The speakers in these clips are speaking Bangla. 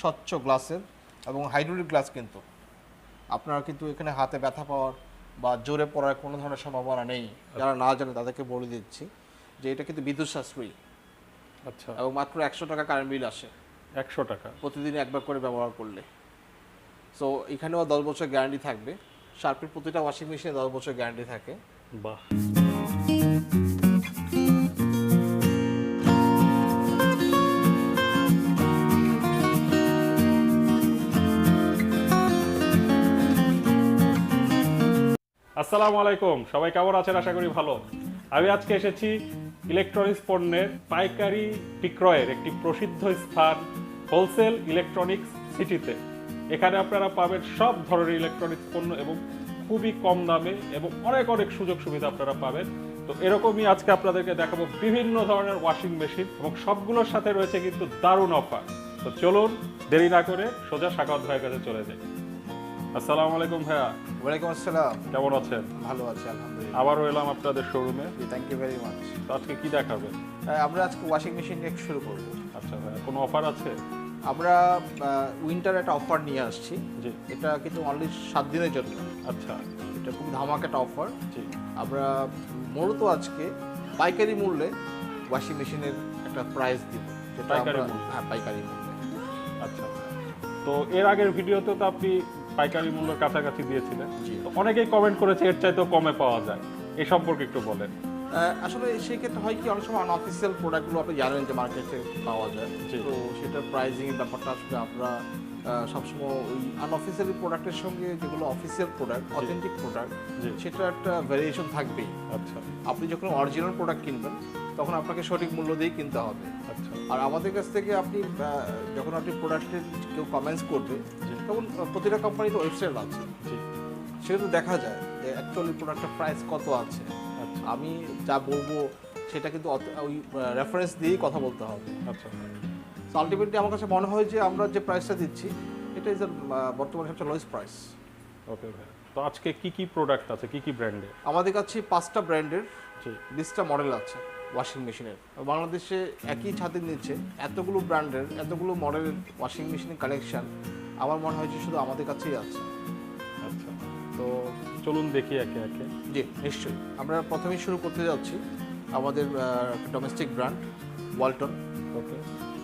স্বচ্ছ গ্লাসের এবং হাইড্রোলিক গ্লাস কিন্তু আপনারা কিন্তু এখানে হাতে ব্যথা পাওয়ার বা জোরে পড়ার কোনো ধরনের সম্ভাবনা নেই। যারা না জানে তাদেরকে বলে দিচ্ছি যে এটা কিন্তু বিদ্যুৎ সাশ্রয়ী। আচ্ছা, এবং মাত্র 100 টাকা কারেন্ট বিল আসে 100 টাকা প্রতিদিন একবার করে ব্যবহার করলে। সো এখানেও 10 বছর গ্যারান্টি থাকবে। শার্পের প্রতিটা ওয়াশিং মেশিনে 10 বছর গ্যারান্টি থাকে। বাহ। আসসালামু আলাইকুম, সবাই কেমন আছেন? আশা করি ভালো। আমি আজকে এসেছি ইলেকট্রনিক্স পণ্যের পাইকারি বিক্রয়ের একটি প্রসিদ্ধ স্থান হোলসেল ইলেকট্রনিক্স সিটিতে। এখানে আপনারা পাবেন সব ধরনের ইলেকট্রনিক্স পণ্য এবং খুবই কম দামে এবং অনেক অনেক সুযোগ সুবিধা আপনারা পাবেন। তো এরকমই আজকে আপনাদেরকে দেখাবো বিভিন্ন ধরনের ওয়াশিং মেশিন এবং সবগুলোর সাথে রয়েছে কিন্তু দারুণ অফার। তো চলুন দেরি না করে সোজা সাকাওয়াত ভাইয়ের কাছে চলে যাই। আসসালামু আলাইকুম ভাইয়া। ওয়ালাইকুম আসসালাম। কেমন আছেন? ভালো আছি আলহামদুলিল্লাহ। আবারও এলাম আপনাদের শোরুমে। Thank you very much. তো আজকে কি দেখাবেন? আমরা আজকে ওয়াশিং মেশিন নিয়ে শুরু করব। আচ্ছা ভাইয়া, কোনো অফার আছে? আমরা উইন্টার একটা অফার নিয়ে আসছি। জি। এটা কিন্তু অনলি 7 দিনের জন্য। আচ্ছা। এটা খুব ধামাকা একটা অফার। জি। আমরা মূলত আজকে পাইকারি মূল্যে ওয়াশিং মেশিনের একটা প্রাইস দিব। যেটা পাইকারি আমরা মূল্যে? হ্যাঁ পাইকারি মূল্যে। আচ্ছা। তো এর আগের ভিডিওতে তো আপনি পাইকারি মূল্যের কাছাকাছি দিয়েছিলেন। জি। তো অনেকেই কমেন্ট করেছে এর চাইতেও কমে পাওয়া যায়, এই সম্পর্কে একটু বলেন। আসলে সেই ক্ষেত্রে হয় কি অনেক সময় আনঅফিসিয়াল প্রোডাক্টগুলো আপনি জানেন যে মার্কেটে পাওয়া যায়। জি। তো সেটার প্রাইসিং এর ব্যাপারটা আসলে আমরা সবসময় ওই আনঅফিসিয়াল প্রোডাক্টের সঙ্গে যেগুলো অফিসিয়াল প্রোডাক্ট, অথেন্টিক প্রোডাক্ট, জি। সেটা একটা ভেরিয়েশন থাকবেই। আচ্ছা আপনি যখন অরিজিনাল প্রোডাক্ট কিনবেন তখন আপনাকে সঠিক মূল্য দিয়েই কিনতে হবে। আচ্ছা। আর আমাদের কাছ থেকে আপনি যখন আপনি প্রোডাক্টের কেউ কমেন্টস করবে জি। তখন প্রতিটা কোম্পানিতে ওয়েবসাইট আছে, জি। সেটা দেখা যায় যে অ্যাকচুয়ালি প্রোডাক্টের প্রাইস কত আছে। আচ্ছা। আমি যা বলবো সেটা কিন্তু ওই রেফারেন্স দিয়েই কথা বলতে হবে। আচ্ছা। সো আলটিমেটলি আমার কাছে মনে হয় যে আমরা যে প্রাইসটা দিচ্ছি এটা ইজ বর্তমানে সবচেয়ে লোয়েস্ট প্রাইস। ওকে ভাই। তো আজকে কি কি প্রোডাক্ট আছে, কি কি ব্র্যান্ডের? আমাদের কাছে 5টা ব্র্যান্ডের জি। 20টা মডেল আছে ওয়াশিং মেশিনের। বাংলাদেশে একই ছাদের নিচে এতগুলো ব্র্যান্ডের এতগুলো মডেলের ওয়াশিং মেশিনের কালেকশন আমার মনে হয় যে শুধু আমাদের কাছেই আছে। আচ্ছা। তো চলুন দেখি একে একে। জি নিশ্চয়ই। আমরা প্রথমেই শুরু করতে যাচ্ছি আমাদের ডোমেস্টিক ব্র্যান্ড ওয়ালটন। ওকে।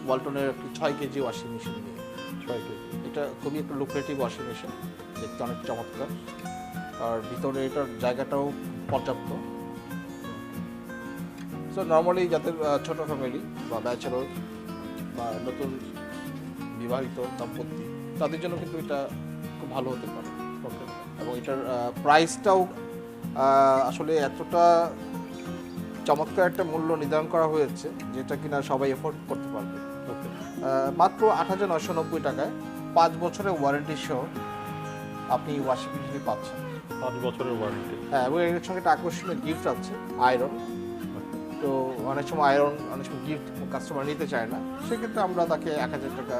ওয়ালটনের একটি 6 কেজি ওয়াশিং মেশিন নিয়ে। 6 কেজি। এটা খুবই একটা লুক্রেটিভ ওয়াশিং মেশিন, দেখতে অনেক চমৎকার। আর ভিতরে এটার জায়গাটাও পর্যাপ্ত। সো নর্মালি যাদের ছোট ফ্যামিলি বা ব্যাচেলর বা নতুন বিবাহিত দম্পতি তাদের জন্য কিন্তু এটা খুব ভালো হতে পারে। ওকে। এবং এটার প্রাইসটাও আসলে এতটা চমৎকার একটা মূল্য নির্ধারণ করা হয়েছে যেটা কিনা সবাই এফোর্ড করতে পারবে। ওকে। মাত্র 8,990 টাকায় 5 বছরের ওয়ারেন্টি সহ আপনি ওয়াশিং মেশিন পাচ্ছেন। 5 বছরের ওয়ারেন্টি। হ্যাঁ, এবং এর সঙ্গে একটা আকর্ষণীয় গিফট আছে, আয়রন। তো অনেক সময় আয়রন অনেক সময় গিফট কাস্টমার নিতে চায় না, সেক্ষেত্রে আমরা তাকে 1,000 টাকা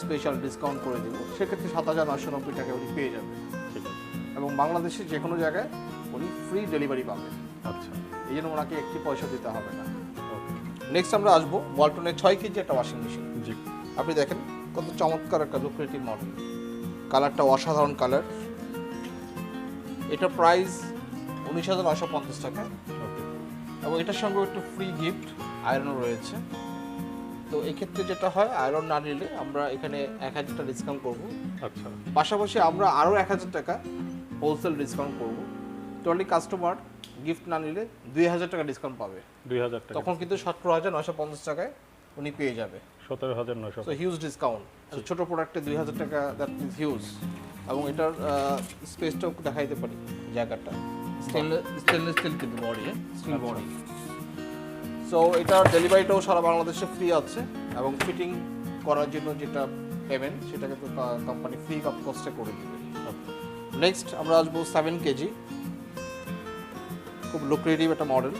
স্পেশাল ডিসকাউন্ট করে দেবো। সেক্ষেত্রে 7,990 টাকা উনি পেয়ে যাবেন। ঠিক আছে। এবং বাংলাদেশের যে কোনো জায়গায় উনি ফ্রি ডেলিভারি পাবেন। আচ্ছা। এই জন্য ওনাকে একটি পয়সা দিতে হবে না। ওকে। নেক্সট আমরা আসবো ওয়ালটনের 6 কেজি একটা ওয়াশিং মেশিন। জি। আপনি দেখেন কত চমৎকার একটা লুক্রেটিভ মডেল, কালারটা অসাধারণ কালার। এটার প্রাইস 19,950 টাকা ওকে। এবং এটার সঙ্গে একটু ফ্রি গিফট আয়রনও রয়েছে। তো এক্ষেত্রে যেটা হয়, আয়রন না নিলে আমরা এখানে 1,000 টাকা ডিসকাউন্ট করবো। আচ্ছা। পাশাপাশি আমরা আরও 1,000 টাকা হোলসেল ডিসকাউন্ট করবো। টোটালি কাস্টমার গিফট না নিলে 2,000 টাকা ডিসকাউন্ট পাবে। 2000 টাকা। তখন কিন্তু 17,950 টাকায় উনি পেয়ে যাবে। 17,900। So huge discount. ছোটো প্রোডাক্টে 2,000 টাকা, দ্যাট ইজ হিউজ। এবং এটার স্পেসটাও দেখাইতে পারি, জায়গাটা স্টেনলেস স্টিল কিন্তু বডি, স্টিল বডি। সো এটার ডেলিভারিটাও সারা বাংলাদেশে ফ্রি আছে এবং ফিটিং করার জন্য যেটা পেমেন্ট সেটা কিন্তু কোম্পানি ফ্রি অফ কস্টে করে দেবে। নেক্সট আমরা আসবো 7 কেজি, খুব লুক্রেটিভ একটা মডেল।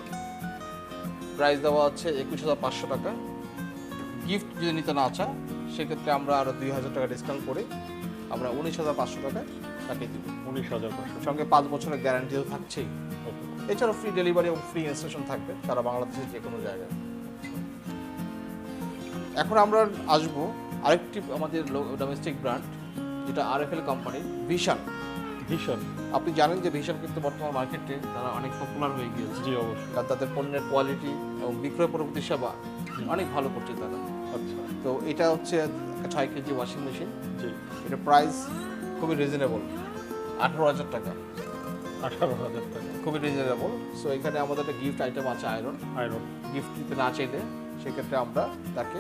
প্রাইস দেওয়া আছে 21,500 টাকা। গিফট যদি নিতে না চায় সেক্ষেত্রে আমরা আরও 2,000 টাকা ডিসকাউন্ট করে আমরা 19,500 টাকায় তাকে দিব। 19,500। সঙ্গে 5 বছরের গ্যারান্টিও থাকছেই। ওকে। এছাড়াও ফ্রি ডেলিভারি এবং ফ্রি ইনস্টলেশন থাকবে সারা বাংলাদেশের যে কোনো জায়গায়। এখন আমরা আসবো আরেকটি আমাদের ডোমেস্টিক ব্র্যান্ড যেটা আরএফএল কোম্পানির ভিশন। ভীষণ। আপনি জানেন যে ভিশন কিন্তু বর্তমান মার্কেটে তারা অনেক পপুলার হয়ে গিয়েছে, জি অবশ্যই। কারণ তাদের পণ্যের কোয়ালিটি এবং বিক্রয় পরবর্তী সেবা অনেক ভালো করছে তারা। আচ্ছা, তো এটা হচ্ছে 6 কেজি ওয়াশিং মেশিন। জি। এটা প্রাইস খুবই রিজনেবল, 18,000 টাকা, 18,000 টাকা। খুবই রিজনেবল। সো এখানে আমাদের একটা গিফট আইটেম আছে আয়রন। আয়রন। গিফট দিতে না চাইলে সেক্ষেত্রে আমরা তাকে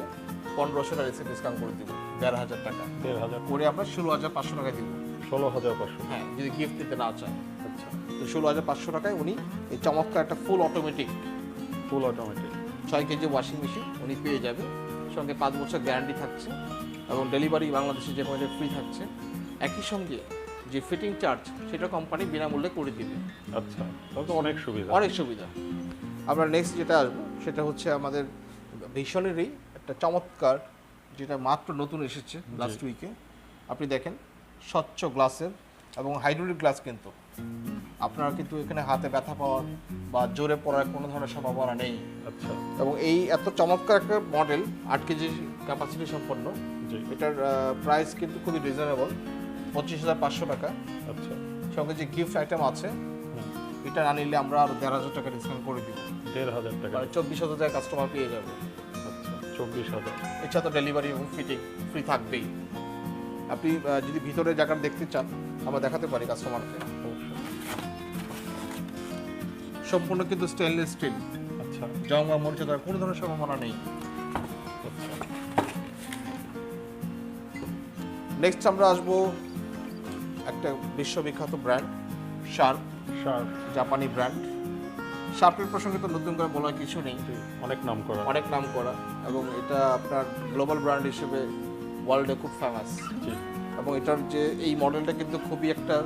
1500 টাকা ডিসকাউন্ট করে দিব, 1,500 টাকা 1,500, করে আমরা 16,500 টাকা দিব। 16,500। হ্যাঁ, যদি গিফট দিতে না চায়। আচ্ছা, তো 16,500 টাকায় উনি এই চমৎকার একটা full automatic full automatic 6 KG washing machine উনি পেয়ে যাবে। সঙ্গে 5 বছর গ্যারান্টি থাকছে এবং ডেলিভারি বাংলাদেশে যে কোনো ফ্রি থাকছে। একই সঙ্গে যে ফিটিং চার্জ সেটা কোম্পানি বিনামূল্যে করে দিবে। আচ্ছা, তাহলে তো অনেক সুবিধা। অনেক সুবিধা। আমরা নেক্সট যেটা আসবো সেটা হচ্ছে আমাদের ভিশনেরই একটা চমৎকার, যেটা মাত্র নতুন এসেছে লাস্ট উইকে। আপনি দেখেন স্বচ্ছ গ্লাসের এবং হাইড্রোলিক গ্লাস, কিন্তু আপনার কিন্তু এখানে হাতে ব্যথা পাওয়ার বা জোরে পড়ার কোনো ধরনের সম্ভাবনা নেই। আচ্ছা, এবং এই এত চমৎকার একটা মডেল 8 কেজি ক্যাপাসিটি সম্পন্ন, জি। এটার প্রাইস কিন্তু খুবই রিজনেবল, 25,500 টাকা। আচ্ছা, সঙ্গে যে গিফট আইটেম আছে এটা না নিলে আমরা আরো 1,500 টাকা ডিসকাউন্ট করে দিব, 1,500 টাকা। মানে 24,000 টাকা কাস্টমার পেয়ে যাবে। আচ্ছা, 24,000। এছাড়া তো ডেলিভারি এবং ফিটিং ফ্রি থাকবেই। আপনি যদি ভিতরে জায়গা দেখতে চান আমরা দেখাতে পারি কাস্টমারকে। সম্পূর্ণ কিন্তু স্টেনলেস স্টিল, আচ্ছা, জং বা মরিচা কোনো ধরনের সম্ভাবনা নেই। আচ্ছা, নেক্সট আমরা আসবো একটা বিশ্ববিখ্যাত ব্র্যান্ড শার্প, শার্প। জাপানি ব্র্যান্ড। শার্পের প্রসঙ্গে তো নতুন করে বলার কিছু নেই, অনেক নাম করা। অনেক নাম করা, এবং এটা আপনার গ্লোবাল ব্র্যান্ড হিসেবে ওয়ার্ল্ডে খুব ফেমাস। জি। এবং এটার যে এই মডেলটা কিন্তু খুবই একটা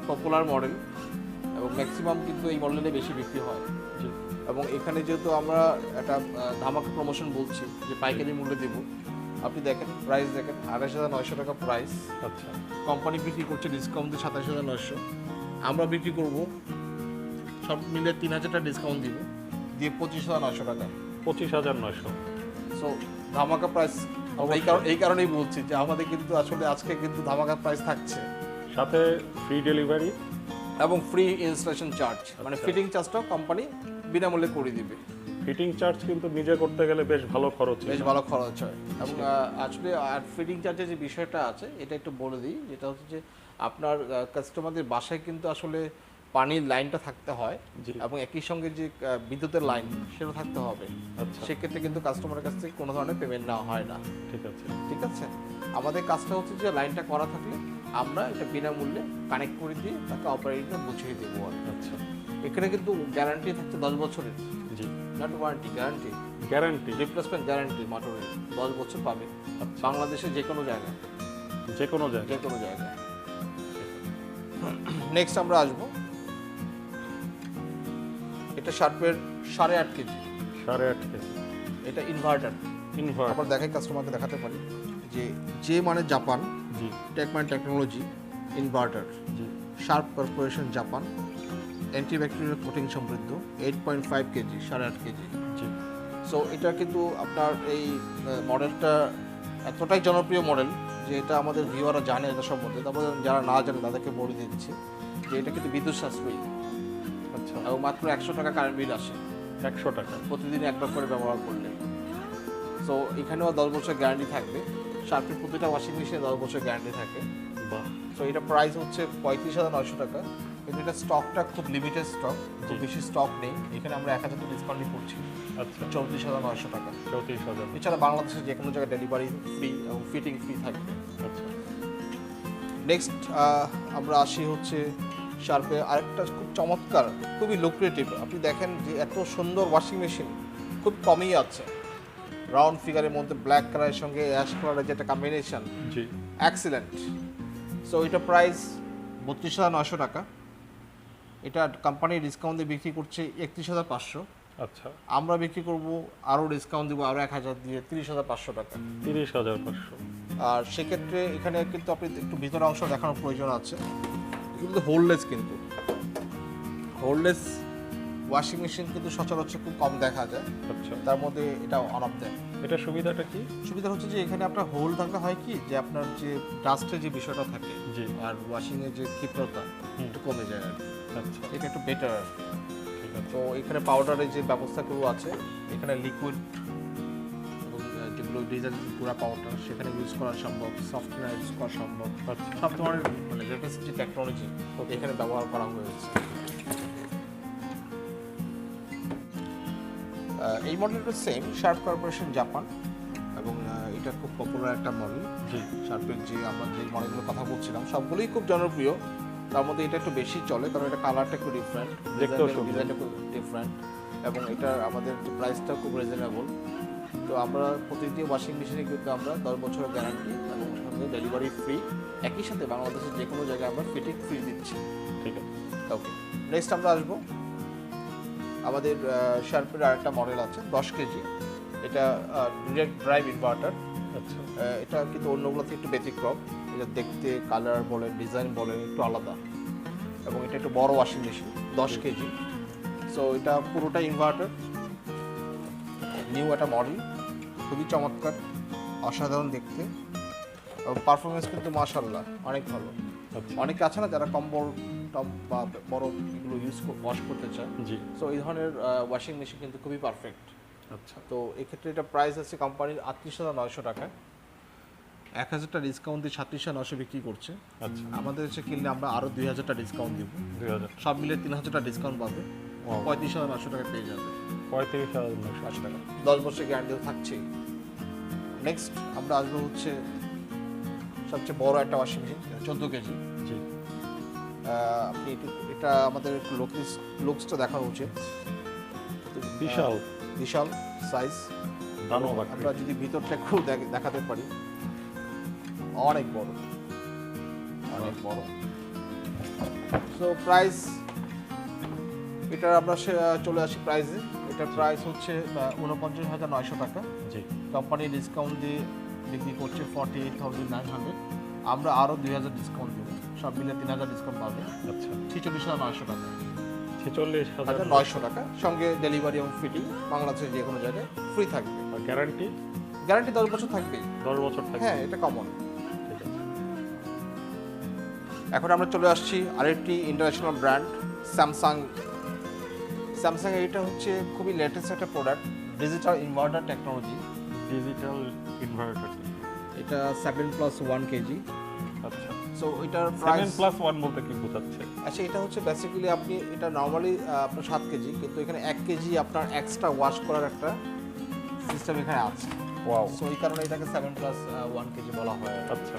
পপুলার মডেল এবং ম্যাক্সিমাম কিন্তু এই মডেলে বেশি বিক্রি হয়। জি। এবং এখানে যেহেতু আমরা একটা ধামাকা প্রমোশন বলছি যে পাইকারি মূল্যে দেব, আপনি দেখেন প্রাইস দেখেন 28,900 টাকা প্রাইস। আচ্ছা, কোম্পানি বিক্রি করছে ডিসকাউন্ট দিয়ে 27,900, আমরা বিক্রি করব সব মিলে 3,000 টাকা ডিসকাউন্ট দিব, দিয়ে 25,900 টাকা। 25,900। সো ধামাকা প্রাইস। এই কারণেই বলছি যে আমাদের কিন্তু আসলে আজকে কিন্তু ধামাকা প্রাইস থাকছে, সাথে ফ্রি ডেলিভারি এবং ফ্রি ইনস্টলেশন চার্জ, মানে আচ্ছা। ফিটিং চার্জটাও কোম্পানি বিনামূল্যে করে দিবে। ফিটিং চার্জ কিন্তু নিজে করতে গেলে বেশ ভালো খরচ। বেশ ভালো খরচ হয়। এবং আসলে আর ফিটিং চার্জের যে বিষয়টা আছে এটা একটু বলে দিই, যেটা হচ্ছে যে আপনার কাস্টমারদের বাসায় কিন্তু আসলে পানির লাইনটা থাকতে হয় জি। এবং একই সঙ্গে যে বিদ্যুতের লাইন সেটা থাকতে হবে। আচ্ছা, সেক্ষেত্রে কিন্তু কাস্টমারের কাছ থেকে কোনো ধরনের পেমেন্ট নেওয়া হয় না। ঠিক আছে। ঠিক আছে, আমাদের কাজটা হচ্ছে যে লাইনটা করা থাকলে আমরা এটা বিনামূল্যে কানেক্ট করে দিয়ে তাকে অপারেটরটা বুঝিয়ে দেবো আর কি। আচ্ছা, এখানে কিন্তু গ্যারান্টি থাকছে 10 বছরের, জি। Not warranty, guarantee, guarantee. Replacement guarantee মোটরের 10 বছর পাবে আচ্ছা, বাংলাদেশের যে কোনো জায়গায়, যে কোনো জায়গায়। যে কোনো জায়গায়। নেক্সট আমরা আসবো, এটা শার্পের 8.5 কেজি, 8.5 কেজি এটা ইনভার্টার। ইনভার্টার। আবার দেখাই, কাস্টমারকে দেখাতে পারি যে মানে জাপান, জি। টেকম্যান টেকনোলজি ইনভার্টার, জি। Sharp Corporation Japan, antibacterial coating সমৃদ্ধ, 8.5 কেজি, 8.5 কেজি। জি। সো এটা কিন্তু আপনার এই মডেলটা এতটাই জনপ্রিয় মডেল যে এটা আমাদের ভিউয়াররা জানে এটা সম্বন্ধে, তারপরে যারা না জানে তাদেরকে বলে দিচ্ছি যে এটা কিন্তু বিদ্যুৎ সাশ্রয়ী। আচ্ছা, এবং মাত্র 100 টাকা কারেন্ট বিল আসে 100 টাকা প্রতিদিন একবার করে ব্যবহার করলে। সো এখানেও 10 বছর গ্যারান্টি থাকবে, শার্পের প্রতিটা ওয়াশিং মেশিনে 10 বছর গ্যারান্টি থাকে। বাহ। সো এটা প্রাইস হচ্ছে 35,900 টাকা, কিন্তু এটা স্টকটা খুব লিমিটেড স্টক, খুব বেশি স্টক নেই। এখানে আমরা 1,000 টাকা ডিসকাউন্ট করছি, আচ্ছা, 34,900 টাকা। 34,000। এছাড়া বাংলাদেশের যে কোনো জায়গায় ডেলিভারি ফ্রি এবং ফিটিং ফ্রি থাকবে। আচ্ছা, নেক্সট আমরা আসি হচ্ছে শার্পে আরেকটা খুব চমৎকার, খুবই লুক্রেটিভ। আপনি দেখেন যে এত সুন্দর ওয়াশিং মেশিন খুব কমই আছে, রাউন্ড ফিগারের মধ্যে ব্ল্যাক কালারের সঙ্গে অ্যাশ কালারের যেটা কম্বিনেশন, জি। এক্সিলেন্ট। সো এটা প্রাইস 32,900 টাকা, এটা কোম্পানি ডিসকাউন্ট দিয়ে বিক্রি করছে 31,500, আচ্ছা, আমরা বিক্রি করব আরও ডিসকাউন্ট দেবো আরও 1,000 দিয়ে 30,500 টাকা। 30,500। আর সেক্ষেত্রে এখানে কিন্তু আপনি একটু ভিতরের অংশ দেখানোর প্রয়োজন আছে, কিন্তু হোল্ডলেস, কিন্তু ওয়াশিং মেশিন কিন্তু সচরাচর খুব কম দেখা যায়, আচ্ছা, তার মধ্যে এটা অন অফ দেয়। এটা সুবিধাটা কি? সুবিধা হচ্ছে যে এখানে আপনার হোল থাকলে হয় কি যে আপনার যে ডাস্টের যে বিষয়টা থাকে জি। আর ওয়াশিং এর যে ক্ষিপ্রতা একটু কমে যায় আর কি। আচ্ছা, এটা একটু বেটার। ঠিক আছে। তো এখানে পাউডারের যে ব্যবস্থাগুলো আছে, এখানে লিকুইড যেগুলো ডিজেল গুঁড়া পাউডার সেখানে ইউজ করা সম্ভব, সফটওয়্যার ইউজ করা সম্ভব, আচ্ছা, সব ধরনের মানে লেটেস্ট যে টেকনোলজি এখানে ব্যবহার করা হয়েছে। এই মডেলটা সেম শার্প কর্পোরেশন জাপান, এবং এটা খুব পপুলার একটা মডেল। জি। শার্পের যে আমরা যে মডেলগুলোর কথা বলছিলাম সবগুলোই খুব জনপ্রিয়, তার মধ্যে এটা একটু বেশি চলে কারণ এটা কালারটা একটু ডিফারেন্ট, দেখতেও সুন্দর। ডিজাইনটা খুব ডিফারেন্ট, এবং এটার আমাদের যে প্রাইসটা খুব রিজনেবল। তো আমরা প্রতিটি ওয়াশিং মেশিনে কিন্তু আমরা 10 বছরের গ্যারান্টি এবং সঙ্গে ডেলিভারি ফ্রি, একই সাথে বাংলাদেশের যে কোনো জায়গায় আমরা ফিটিং ফ্রি দিচ্ছি। ঠিক আছে। ওকে, নেক্সট আমরা আসবো আমাদের শার্পের আরেকটা মডেল আছে 10 কেজি। এটা ডিরেক্ট ড্রাইভ ইনভার্টার। আচ্ছা, এটা কিন্তু অন্যগুলো থেকে একটু ব্যতিক্রম, এটা দেখতে কালার বলেন ডিজাইন বলেন একটু আলাদা, এবং এটা একটু বড় ওয়াশিং মেশিন 10 কেজি। সো এটা পুরোটা ইনভার্টার, নিউ একটা মডেল, খুবই চমৎকার, অসাধারণ দেখতে, এবং পারফরমেন্স কিন্তু মাশাআল্লাহ অনেক ভালো। আচ্ছা, অনেকে আছে না যারা কম্বল টপ বা বড় এগুলো ওয়াশ করতে চায়, জি। সো এই ধরনের ওয়াশিং মেশিন কিন্তু খুবই পারফেক্ট। আচ্ছা, তো এক্ষেত্রে এটা প্রাইস আছে কোম্পানির 38,900 টাকা, 1,000টা ডিসকাউন্ট দিয়ে 36,900 বিক্রি করছে। আচ্ছা, আমাদের এসে কিনলে আমরা আরও 2,000টা ডিসকাউন্ট দিব, 2000, সব মিলে 3,000টা ডিসকাউন্ট পাবে, Wow. 35,900 টাকা পেয়ে যাবে। 35,900 টাকা 10 বছর গ্যারান্টি থাকছেই। নেক্সট আমরা আসবো হচ্ছে সবচেয়ে বড় একটা ওয়াশিং মেশিন 14 কেজি। জি। আপনি এটা আমাদের লুকসটা দেখানো উচিত, বিশাল বিশাল সাইজ। দানব আমরা আকৃতি। যদি ভিতরটা একটু দেখাতে পারি, অনেক বড়, অনেক বড়। সো প্রাইস এটা আমরা চলে আসি প্রাইসে। এটার প্রাইস হচ্ছে 49,900 টাকা, জি। কোম্পানি ডিসকাউন্ট দিয়ে বিক্রি করছে 48,900। আমরা আরও 2,000 ডিসকাউন্ট দেবো, সব মিলে 3,000 ডিসকাউন্ট পাবে, আচ্ছা, 46,900 টাকা। 46,900 টাকা সঙ্গে ডেলিভারি এবং ফিটিং বাংলাদেশের যে কোনো জায়গায় ফ্রি থাকবে। গ্যারান্টি গ্যারান্টি 10 বছর থাকবে। 10 বছর থাকবে। হ্যাঁ, এটা কমন। ঠিক আছে। এখন আমরা চলে আসছি আরেকটি ইন্টারন্যাশনাল ব্র্যান্ড স্যামসাং। স্যামসাং এটা হচ্ছে খুবই লেটেস্ট একটা product, digital inverter technology. Digital inverter. এটা 7+1 কেজি। আচ্ছা, সো এটার প্রাইস 7+1 বলতে কি বোঝাচ্ছে? আচ্ছা, এটা হচ্ছে বেসিক্যালি আপনি এটা নর্মালি আপনার 7 কেজি, কিন্তু এখানে 1 কেজি আপনার এক্সট্রা ওয়াশ করার একটা সিস্টেম এখানে আছে। ওয়াও। সো এই কারণে এটাকে 7+1 কেজি বলা হয়। আচ্ছা,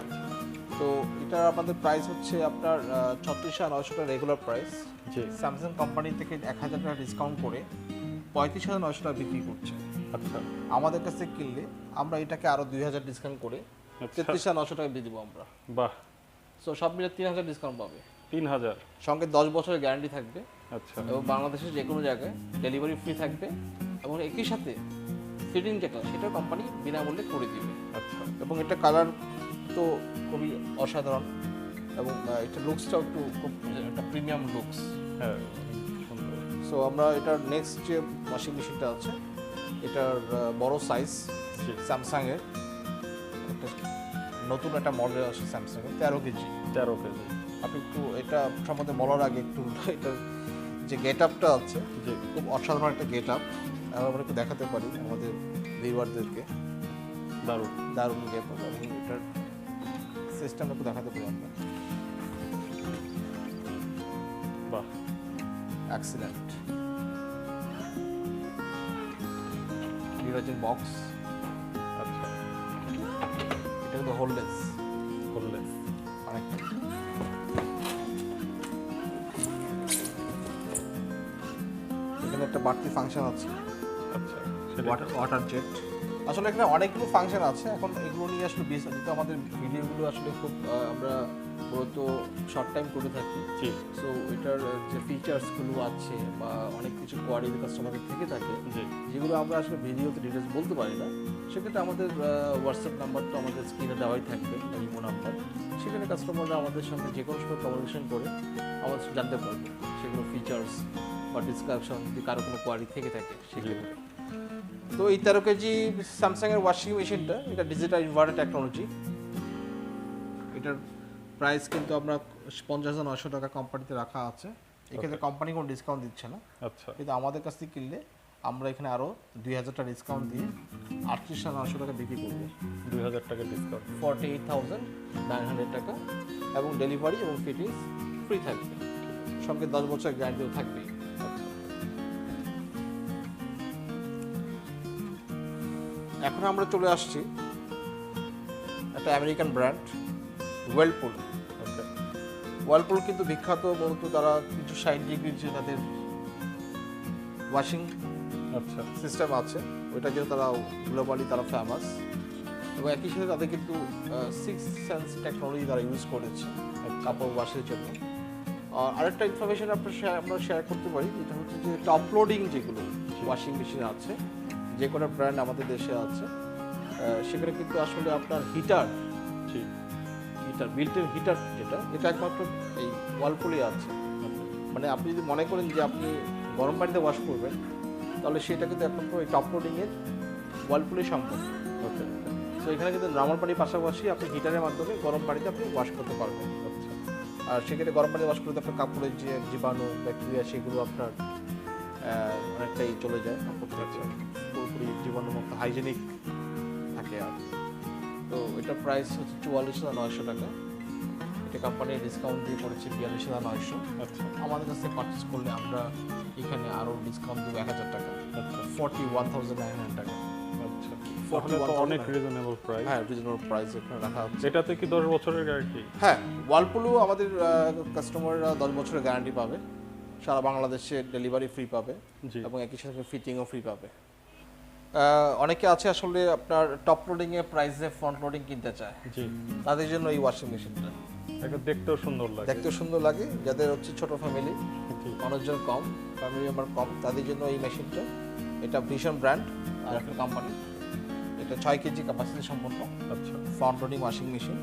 তো এটা আমাদের প্রাইস হচ্ছে আপনার 36,900 টাকা রেগুলার প্রাইস। জি। স্যামসাং কোম্পানি থেকে 1,000 টাকা ডিসকাউন্ট করে 35,900 টাকা বিক্রি করছে। আচ্ছা, আমাদের কাছ থেকে কিনলে আমরা এটাকে আরও 2,000 ডিসকাউন্ট করে আচ্ছা। 33,900 টাকা দিয়ে দেবো আমরা। বাহ, সো সব মিলে 3,000 ডিসকাউন্ট পাবে, 3000। সঙ্গে 10 বছরের গ্যারান্টি থাকবে, আচ্ছা, এবং বাংলাদেশের যে কোনো জায়গায় ডেলিভারি ফ্রি থাকবে, এবং একই সাথে ফিটিং যেটা সেটা কোম্পানি বিনামূল্যে করে দিবে। আচ্ছা, এবং এটা কালার তো খুবই অসাধারণ, এবং এটা লুকসটাও একটু খুব একটা প্রিমিয়াম লুকস। হ্যাঁ, সুন্দর। সো আমরা এটার নেক্সট যে ওয়াশিং মেশিনটা আছে এটার বড় সাইজ জি। স্যামসাংয়ের, একটা নতুন একটা মডেল আছে স্যামসাংয়ের 13 কেজি। 13 কেজি। আপনি একটু এটা সম্বন্ধে বলার আগে একটু এটার যে গেট আপটা আছে জি। খুব অসাধারণ একটা গেট আপ, আমরা একটু দেখাতে পারি আমাদের ভিউয়ারদেরকে। দারুণ। দারুণ গেট আপ, এবং এটার সিস্টেমটা একটু দেখাতে পারি আমরা। বাহ, এক্সিলেন্ট ডিটারজেন্ট বক্স। আচ্ছা, এটা কিন্তু হোললেস বললে। অনেকটা। এখানে একটা বাড়তি ফাংশন আছে, আচ্ছা, সেটা ওয়াটার জেট। আসলে এখানে অনেকগুলো ফাংশন আছে, এখন এগুলো নিয়ে আসলে যেহেতু আমাদের ভিডিওগুলো আসলে খুব আমরা মূলত শর্ট টাইম করে থাকি, জি। সো এটার যে ফিচার্সগুলো আছে বা অনেক কিছু কোয়ারি কাস্টমারের থেকে থাকে জি। যেগুলো আমরা আসলে ভিডিওতে ডিটেলস বলতে পারি না, সেক্ষেত্রে আমাদের হোয়াটসঅ্যাপ নাম্বার তো আমাদের স্ক্রিনে দেওয়াই থাকবে, ইমো নাম্বার। সেখানে কাস্টমাররা আমাদের সঙ্গে যে কোনো সময় কমিউনিকেশন করে আমাদের জানতে পারবে সেগুলো ফিচার্স বা ডিসক্রিপশন যদি কারো কোনো কোয়ারি থেকে থাকে সেক্ষেত্রে। তো এই 13 কেজি স্যামসাংয়ের ওয়াশিং মেশিনটা, এটা ডিজিটাল ইনভার্টার টেকনোলজি। এটার প্রাইস কিন্তু আমরা 50,900 টাকা কোম্পানিতে রাখা আছে। এক্ষেত্রে কোম্পানি কোনো ডিসকাউন্ট দিচ্ছে না। আচ্ছা, কিন্তু আমাদের কাছ থেকে কিনলে আমরা এখানে আরও 2,000 টাকা ডিসকাউন্ট দিয়ে 38,900 টাকা বিক্রি করবো। 2,000 টাকা ডিসকাউন্ট। 48,900 টাকা, এবং ডেলিভারি এবং ফিটিংস ফ্রি থাকবে, সঙ্গে 10 বছর গ্যারান্টিও থাকবে। আচ্ছা, এখন আমরা চলে আসছি একটা আমেরিকান ব্র্যান্ড ওয়ার্লপুল। ওকে, ওয়ার্লপুল কিন্তু বিখ্যাত, বলতো তারা কিছু 60 ডিগ্রি যে তাদের ওয়াশিং আচ্ছা, সিস্টেম আছে, ওইটা জন্য তারা গ্লোবালি তারা ফেমাস। এবং একই সাথে তাদের কিন্তু 6 সেন্স টেকনোলজি তারা ইউজ করেছে কাপড় ওয়াশের জন্য। আর আরেকটা ইনফরমেশন আমরা শেয়ার করতে পারি, এটা হচ্ছে যে টপ লোডিং যেগুলো ওয়াশিং মেশিন আছে, যে কোনো ব্র্যান্ড আমাদের দেশে আছে, সেখানে কিন্তু আসলে আপনার হিটার বিল্ট ইন হিটার যেটা, এটা একমাত্র এই ওয়ার্লপুলে আছে। মানে আপনি যদি মনে করেন যে আপনি গরম পানিতে ওয়াশ করবেন, তাহলে সেটা কিন্তু একমাত্র এই টপ লোডিংয়ের ওয়ার্লপুলে সম্ভব। ওকে, তো এখানে কিন্তু নর্মাল পানির পাশাপাশি আপনি হিটারের মাধ্যমে গরম পানিতে আপনি ওয়াশ করতে পারবেন। আচ্ছা, আর সেক্ষেত্রে গরম পানি ওয়াশ করতে আপনার কাপড়ের যে জীবাণু ব্যাকটেরিয়া সেগুলো আপনার অনেকটাই চলে যায়, কাপড় থেকে পুরোপুরি জীবাণুমুক্ত হাইজেনিক থাকে। আর তো এটার প্রাইস হচ্ছে 44,900 টাকা। এটা কোম্পানির ডিসকাউন্ট দিয়ে পড়েছে 42,900। আচ্ছা, আমাদের কাছে পারচেস করলে আমরা এখানে আরও ডিসকাউন্ট দেবো 1,000 টাকা, আচ্ছা, 41,900 টাকা। আচ্ছা, তাহলে তো অনেক রিজনেবল প্রাইস। হ্যাঁ, রিজনেবল প্রাইস এখানে রাখা হচ্ছে। এটাতে কি 10 বছরের গ্যারান্টি? হ্যাঁ, ওয়ার্লপুলও আমাদের কাস্টমাররা 10 বছরের গ্যারান্টি পাবে, সারা বাংলাদেশে ডেলিভারি ফ্রি পাবে, জি, এবং একই সাথে ফিটিংও ফ্রি পাবে। অনেকে আছে আসলে আপনার টপ লোডিংয়ে প্রাইসে ফ্রন্ট লোডিং কিনতে চায়, জি, তাদের জন্য এই ওয়াশিং মেশিনটা। এটা দেখতেও সুন্দর লাগে। দেখতেও সুন্দর লাগে, যাদের হচ্ছে ছোট ফ্যামিলি, জি, মানুষজন কম, ফ্যামিলি মেম্বার কম, তাদের জন্য এই মেশিনটা। এটা ভীষণ ব্র্যান্ড আর একটা কোম্পানি। এটা 6 কেজি ক্যাপাসিটি সম্পন্ন আচ্ছা, ফ্রন্ট লোডিং ওয়াশিং মেশিন।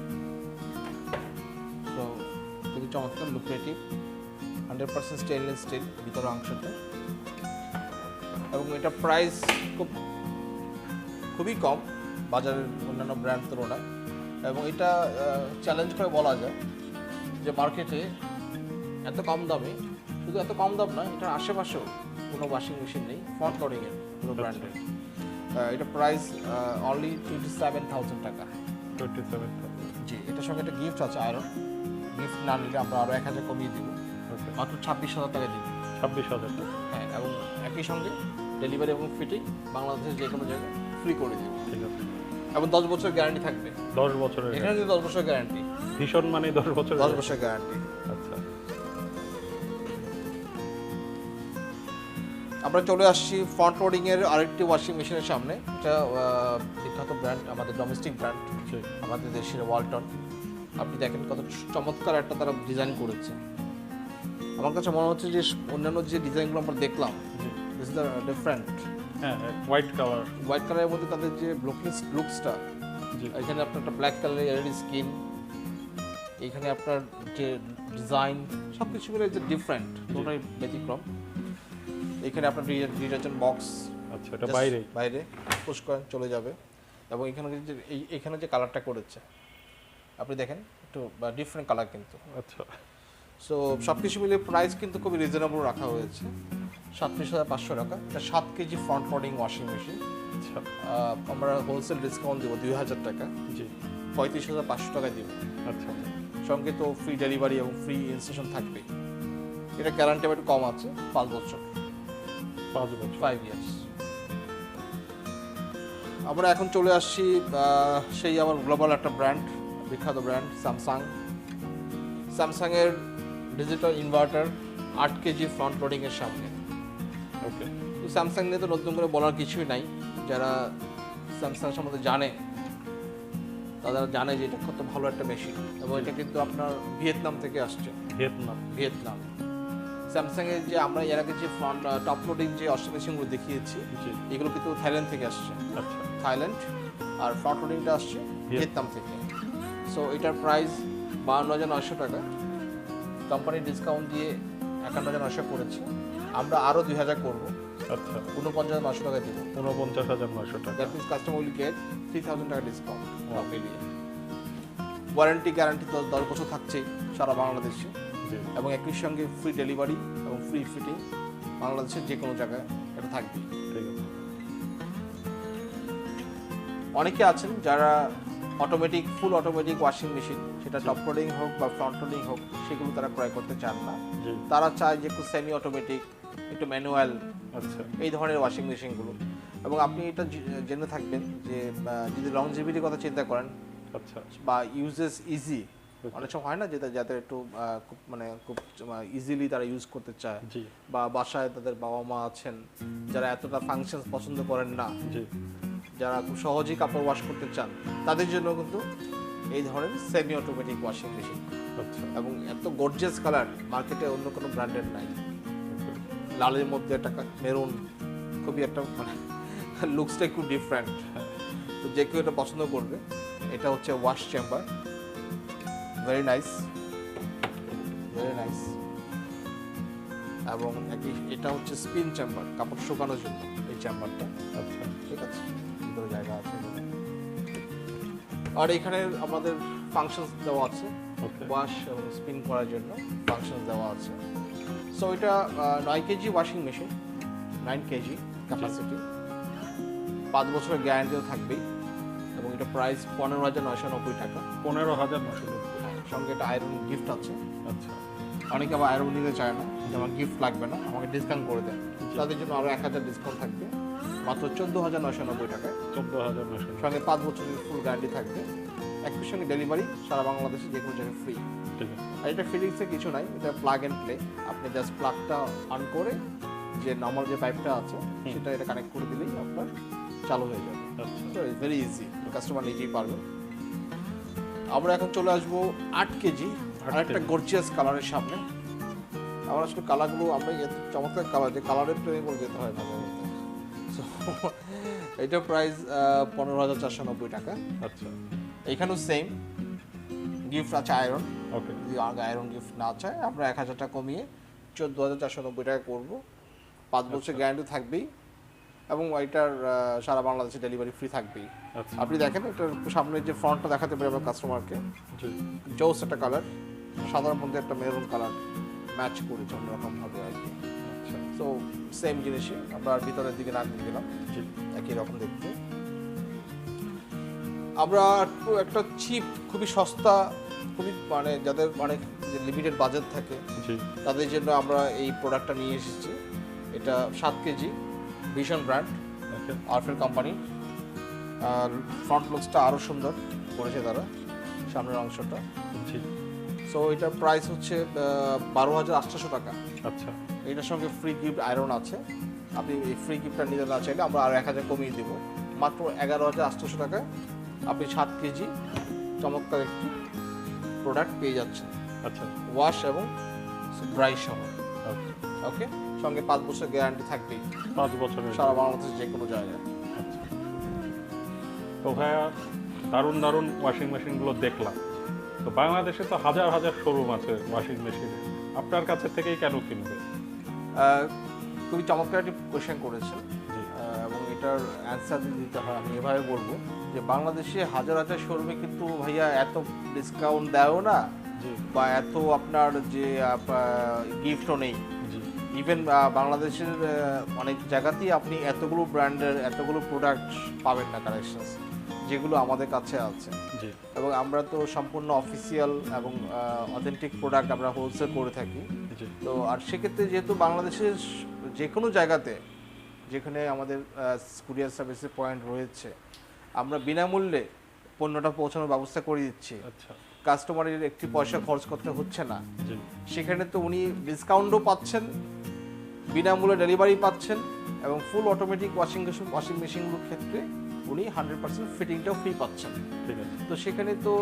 তো খুবই চমৎকার, লুক্রেটিভ, 100% স্টেনলেস স্টিল ভিতরের অংশটা, এবং এটা প্রাইস খুবই কম বাজারের অন্যান্য ব্র্যান্ড তুলনায়। এবং এটা চ্যালেঞ্জ করে বলা যায় যে মার্কেটে এত কম দামে, শুধু এত কম দাম না, এটার আশেপাশেও কোনো ওয়াশিং মেশিন নেই ফ্রন্ট লোডিংয়ের কোনো ব্র্যান্ডের। এটা প্রাইস অনলি 27,000 টাকা। 27,000। জি, এটার সঙ্গে একটা গিফট আছে, আয়রন। গিফট না নিলে আমরা আরও 1,000 কমিয়ে দিব, ওকে, মাত্র 26,000 টাকা দিব। 26,000 টাকা। হ্যাঁ, এবং একই সঙ্গে ডেলিভারি এবং ফিটিং বাংলাদেশের যে কোনো জায়গায় ফ্রি করে দিব, ঠিক আছে, এবং 10 বছর গ্যারান্টি থাকবে। 10 বছরের এখানে কিন্তু 10 বছর গ্যারান্টি, ভীষণ মানে 10 বছরের 10 বছর গ্যারান্টি। আচ্ছা, আমরা চলে আসছি ফ্রন্ট লোডিংয়ের আরেকটি ওয়াশিং মেশিনের সামনে। এটা বিখ্যাত ব্র্যান্ড, আমাদের ডোমেস্টিক ব্র্যান্ড, জি, আমাদের দেশের ওয়ালটন। আপনি দেখেন কত চমৎকার একটা তারা ডিজাইন করেছে। আমার কাছে মনে হচ্ছে যে অন্যান্য যে ডিজাইনগুলো আমরা দেখলাম, জি, দিস ইজ দ্য ডিফারেন্ট। হ্যাঁ, হোয়াইট কালার, হোয়াইট কালারের মধ্যে তাদের যে লুকসটা, জি, এখানে আপনার একটা ব্ল্যাক কালারের এলইডি স্ক্রিন, এখানে আপনার যে ডিজাইন সব কিছু মিলে যে ডিফারেন্ট, টোটালি ব্যতিক্রম। এখানে আপনার ডিটারজেন্ট বক্স, আচ্ছা, এটা বাইরে, বাইরে পুশ করেন চলে যাবে। এবং এখানে যে এখানে যে কালারটা করেছে আপনি দেখেন, একটু ডিফারেন্ট কালার কিন্তু। আচ্ছা, সো সব কিছু মিলে প্রাইস কিন্তু খুবই রিজনেবল রাখা হয়েছে, 37,500 টাকা। এটা 7 KG front loading washing machine. আচ্ছা, আমরা হোলসেল ডিসকাউন্ট দেবো 2,000 টাকা, জি, 35,500 টাকা দিব। আচ্ছা, সঙ্গে তো ফ্রি ডেলিভারি এবং ফ্রি ইনস্টলেশন থাকবে। এটা গ্যারান্টি একটু কম আছে, 5 বছর, 5 বছর, 5 ইয়ার্স। আমরা এখন চলে আসছি সেই আমার গ্লোবাল একটা ব্র্যান্ড, বিখ্যাত ব্র্যান্ড স্যামসাং। স্যামসাংয়ের ডিজিটাল ইনভার্টার 8 কেজি ফ্রন্ট লোডিংয়ের সামনে। ওকে, তো স্যামসাং নিয়ে তো নতুন করে বলার কিছুই নাই, যারা স্যামসাং সম্বন্ধে জানে তারা জানে যে এটা কত ভালো একটা মেশিন। এবং এটা কিন্তু আপনার ভিয়েতনাম থেকে আসছে, ভিয়েতনাম। স্যামসাংয়ের যে আমরা এর আগে যে ফ্রন্ট টপ লোডিং যে ওয়াশিং মেশিনগুলো দেখিয়েছি, জি, এগুলো কিন্তু থাইল্যান্ড থেকে আসছে, আচ্ছা, থাইল্যান্ড। আর ফ্রন্ট লোডিংটা আসছে ভিয়েতনাম থেকে। সো এটার প্রাইস 52,900 টাকা, কোম্পানি ডিসকাউন্ট দিয়ে 51,900 করেছে। আমরা আরও 2,000 করবো, আচ্ছা 49,900 টাকা দিব। 49,900 টাকা। That means customer will get 3,000 টাকা ডিসকাউন্ট সব মিলিয়ে। ওয়ারেন্টি গ্যারান্টি 10 বছর থাকছেই সারা বাংলাদেশে, জি এবং একই সঙ্গে ফ্রি ডেলিভারি এবং ফ্রি ফিটিং বাংলাদেশের যে কোনো জায়গায় এটা থাকবে। ঠিক আছে। অনেকে আছেন যারা automatic full automatic washing machine, সেটা টপ লোডিং হোক বা ফ্রন্ট লোডিং হোক, সেগুলো তারা ক্রয় করতে চান না। জি তারা চায় যে একটু সেমি অটোমেটিক, একটু ম্যানুয়াল, আচ্ছা এই ধরনের ওয়াশিং মেশিনগুলো। এবং আপনি এটা জেনে থাকবেন যে যদি লংজিভিটির কথা চিন্তা করেন আচ্ছা বা ইউজেস ইজি, অনেক সময় হয় না যেটা যাদের একটু খুব ইজিলি তারা ইউজ করতে চায়, জি বা বাসায় তাদের বাবা মা আছেন যারা এতটা ফাংশন পছন্দ করেন না, জি যারা খুব সহজেই কাপড় ওয়াশ করতে চান, তাদের জন্য কিন্তু এই ধরনের সেমি অটোমেটিক ওয়াশিং মেশিন। আচ্ছা এবং এত গর্জিয়াস কালার মার্কেটে অন্য কোনো ব্র্যান্ডের নাই। লালের মধ্যে একটা মেরুন, খুবই একটা মানে লুকসটা একটু ডিফারেন্ট, তো যে কেউ এটা পছন্দ করবে। এটা হচ্ছে wash chamber, very nice, very nice. এবং এটা হচ্ছে স্পিন চেম্বার, কাপড় শুকানোর জন্য এই চেম্বারটা। আচ্ছা ঠিক আছে, ভিতরে জায়গা আছে। আর এখানে আমাদের ফাংশনস দেওয়া আছে, ওকে ওয়াশ এবং স্পিন করার জন্য ফাংশনস দেওয়া আছে। সো এটা 9 KG washing machine, 9 KG capacity, 5 বছরের গ্যারান্টিও থাকবেই। এবং এটা প্রাইস 15,990 টাকা। 15,990। সঙ্গে একটা আয়রন গিফট আছে। আচ্ছা অনেকে আবার আয়রন নিতে চায় না, যে আমার গিফট লাগবে না, আমাকে ডিসকাউন্ট করে দেন, তাদের জন্য আরও 1,000 ডিসকাউন্ট থাকবে, মাত্র 14,990 টাকায়। 14,990। সঙ্গে 5 বছরের ফুল গ্যারান্টি থাকবে। একই সঙ্গে ডেলিভারি সারা বাংলাদেশে যে কোনো জায়গায় ফ্রি। ঠিক আছে আর এটা ফিলিংসে কিছু নাই, এটা প্লাগ অ্যান্ড প্লে। আপনি জাস্ট প্লাগটা অন করে যে নর্মাল যে পাইপটা আছে সেটা এটা কানেক্ট করে দিলেই আপনার চালু হয়ে যাবে। আচ্ছা so it's very easy, customer নিজেই পারবে। আমরা এখন চলে আসবো 8 কেজি আর একটা গর্জিয়াস কালারের সামনে। আমার আসলে কালারগুলো আমরা এত চমৎকার কালার, যে কালারের প্রেমে করে যেতে হয় ভালো। সো এটা প্রাইস 15,490 টাকা। আচ্ছা এখানেও সেম গিফট আছে আয়রন। ওকে যদি আয়রন গিফট না চায় আমরা 1,000 টাকা কমিয়ে 14,490 টাকা করবো। 5 বছর গ্যারান্টি থাকবেই এবং এটার সারা বাংলাদেশে ডেলিভারি ফ্রি থাকবেই। আচ্ছা আপনি দেখেন এটার সামনের যে ফ্রন্টটা দেখাতে পারি আমরা কাস্টমারকে, জি জোস একটা কালার, সাদার মধ্যে একটা মেরুন কালার ম্যাচ করেছে অন্যরকম ভাবে আর কি। আচ্ছা সো সেম জিনিসই আমরা ভিতরের দিকে না নিয়ে গেলাম, জি একই রকম দেখতে। আমরা একটা চিপ, খুবই সস্তা, খুবই মানে যাদের অনেক লিমিটেড বাজেট থাকে জি তাদের জন্য আমরা এই প্রোডাক্টটা নিয়ে এসেছি। এটা 7 কেজি, ভিশন ব্র্যান্ড, ওকে আরফেল কোম্পানি। আর ফ্রন্ট লুকসটা আরও সুন্দর করেছে তারা, সামনের অংশটা। জি সো এটার প্রাইস হচ্ছে 12,800 টাকা। আচ্ছা এটার সঙ্গে ফ্রি গিফট আয়রন আছে। আপনি এই ফ্রি গিফটটা নিতে না চাইলে আমরা আর 1,000 কমিয়ে দেবো, মাত্র 11,800 টাকায় আপনি 7 কেজি চমৎকার একটি প্রোডাক্ট পেয়ে যাচ্ছেন, আচ্ছা ওয়াশ এবং ড্রাই সহ। ওকে ওকে, সঙ্গে 5 বছর গ্যারান্টি থাকবেই 5 বছরের। সারা বাংলাদেশের যে কোনো জায়গায়। আচ্ছা তো ভাইয়া দারুণ দারুণ ওয়াশিং মেশিনগুলো দেখলাম, তো বাংলাদেশে তো হাজার হাজার শোরুম আছে ওয়াশিং মেশিনের, আপনার কাছে থেকেই কেন কিনবে? খুবই চমৎকার একটি কোয়েশ্চেন করেছেন, জি এবং এটার অ্যান্সার দিতে হয় আমি এভাবে বলবো যে বাংলাদেশে হাজার হাজার শোরুমে কিন্তু ভাইয়া এত ডিসকাউন্ট দেয়ও না, জি বা এত আপনার যে গিফটও নেই। জি ইভেন বাংলাদেশের অনেক জায়গাতেই আপনি এতগুলো ব্র্যান্ডের এতগুলো প্রোডাক্ট পাবেন না কালেকশনস, যেগুলো আমাদের কাছে আছে। জি এবং আমরা তো সম্পূর্ণ অফিসিয়াল এবং অথেন্টিক প্রোডাক্ট আমরা হোলসেল করে থাকি। জি তো আর সেক্ষেত্রে যেহেতু বাংলাদেশের যে কোনো জায়গাতে যেখানে আমাদের কুরিয়ার সার্ভিসের পয়েন্ট রয়েছে, আমরা বিনামূল্যে পণ্যটা পৌঁছানোর ব্যবস্থা করে দিচ্ছি। আচ্ছা কাস্টমারের একটি পয়সা খরচ করতে হচ্ছে না, জি সেখানে তো উনি ডিসকাউন্টও পাচ্ছেন, বিনামূল্যে ডেলিভারি পাচ্ছেন, এবং ফুল অটোমেটিক ওয়াশিং মেশিনগুলোর ক্ষেত্রে উনি 100% ফিটিংটাও ফ্রি পাচ্ছেন। ঠিক আছে তো সেখানে তো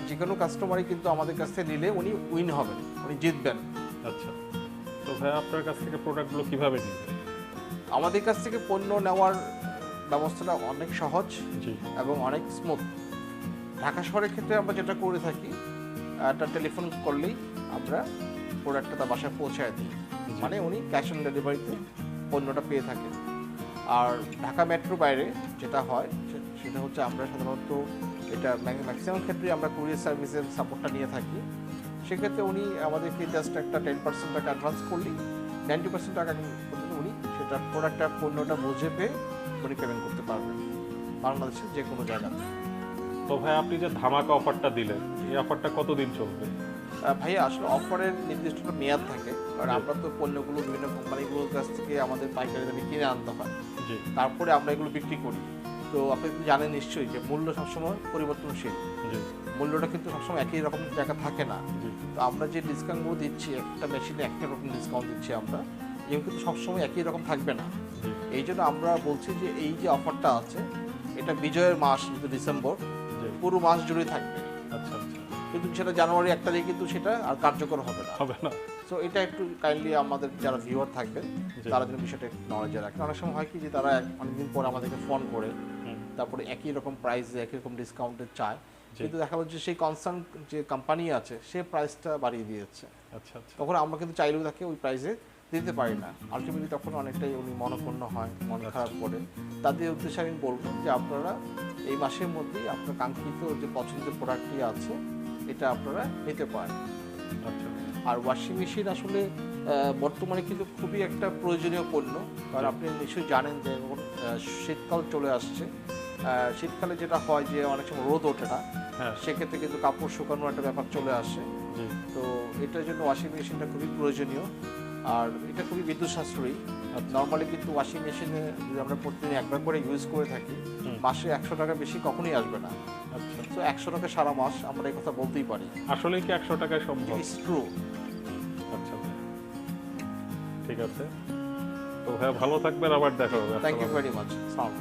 যে কোনো কাস্টমারই কিন্তু আমাদের কাছ থেকে নিলে উনি উইন হবেন, উনি জিতবেন। আচ্ছা তো ভাইয়া আপনার কাছ থেকে প্রোডাক্টগুলো কিভাবে নেবে? আমাদের কাছ থেকে পণ্য নেওয়ার ব্যবস্থাটা অনেক সহজ জি এবং অনেক স্মুথ। ঢাকা শহরের ক্ষেত্রে আমরা যেটা করে থাকি, একটা টেলিফোন করলেই আমরা প্রোডাক্টটা তার বাসায় পৌঁছায় দিই, মানে উনি ক্যাশ অন ডেলিভারিতে পণ্যটা পেয়ে থাকেন। আর ঢাকা মেট্রো বাইরে যেটা হয় সেটা হচ্ছে আমরা সাধারণত এটা ম্যাক্সিমাম ক্ষেত্রে আমরা কুরিয়ার সার্ভিসের সাপোর্টটা নিয়ে থাকি। সেক্ষেত্রে উনি আমাদেরকে জাস্ট একটা 10% টাকা অ্যাডভান্স করলেই 90% টাকা পর্যন্ত উনি সেটা প্রোডাক্টটা পণ্যটা বুঝে পেয়ে উনি পেমেন্ট করতে পারবেন বাংলাদেশের যে কোনো জায়গাতে। তো ভাই আপনি যে ধামাকা অফারটা দিলেন, এই অফারটা কতদিন চলবে? ভাইয়া আসলে অফারের নির্দিষ্ট একটা মেয়াদ থাকে, কারণ আমরা তো পণ্যগুলো বিভিন্ন কোম্পানিগুলোর কাছ থেকে আমাদের পাইকারি দামে কিনে আনতে হয়, জি তারপরে আমরা এগুলো বিক্রি করি। তো আপনি কিন্তু জানেন নিশ্চয়ই যে মূল্য সবসময় পরিবর্তনশীল, জি মূল্যটা কিন্তু সবসময় একই রকম জায়গা থাকে না। জি তো আমরা যে ডিসকাউন্টগুলো দিচ্ছি, একটা মেশিনে একটা রকম ডিসকাউন্ট দিচ্ছি আমরা, এগুলো কিন্তু সবসময় একই রকম থাকবে না। জি এই জন্য আমরা বলছি যে এই যে অফারটা আছে এটা বিজয়ের মাস কিন্তু ডিসেম্বর, জি পুরো মাস জুড়ে থাকবে। আচ্ছা আচ্ছা, কিন্তু সেটা জানুয়ারি 1 তারিখে কিন্তু সেটা আর কার্যকর হবে না। হবে না। সো এটা একটু কাইন্ডলি আমাদের যারা ভিউয়ার থাকবেন জি। তারা যেন বিষয়টা একটু নলেজে রাখেন। অনেক সময় হয় কি যে তারা অনেকদিন পর আমাদেরকে ফোন করে হুম, তারপরে একই রকম প্রাইসে একই রকম ডিসকাউন্টে চায়, জি। কিন্তু দেখা যাচ্ছে সেই কনসার্ন যে কোম্পানি আছে সে প্রাইসটা বাড়িয়ে দিয়েছে, আচ্ছা আচ্ছা, তখন আমরা কিন্তু চাইলেও তাকে ওই প্রাইসে দিতে পারি না। আলটিমেটলি তখন অনেকটাই উনি মনক্ষুণ্ণ হয়, মন খারাপ করে। তাদের উদ্দেশ্যে আমি বলবো যে আপনারা এই মাসের মধ্যেই আপনার কাঙ্ক্ষিত যে পছন্দের প্রোডাক্টটি আছে এটা আপনারা নিতে পারেন। আচ্ছা আর ওয়াশিং মেশিন আসলে বর্তমানে কিন্তু খুবই একটা প্রয়োজনীয় পণ্য, কারণ আপনি নিশ্চয়ই জানেন যে এখন শীতকাল চলে আসছে। শীতকালে যেটা হয় যে অনেক সময় রোদ ওঠে না, হ্যাঁ, সেক্ষেত্রে কিন্তু কাপড় শুকানোর একটা ব্যাপার চলে আসে। জি তো এটার জন্য ওয়াশিং মেশিনটা খুবই প্রয়োজনীয়, আর এটা খুবই বিদ্যুৎ সাশ্রয়ী। নর্মালি কিন্তু ওয়াশিং মেশিনে যদি আমরা প্রতিদিন একবার করে ইউজ করে থাকি, হুম। মাসে 100 টাকা বেশি কখনোই আসবে না। আচ্ছা, তো 100 টাকা সারা মাস আমরা এই কথা বলতেই পারি। আসলে কি 100 টাকায় সম্ভব? It's true. আচ্ছা, ঠিক আছে। তো ভাইয়া ভালো থাকবেন, আবার দেখা হবে। Thank you very much. সালাম।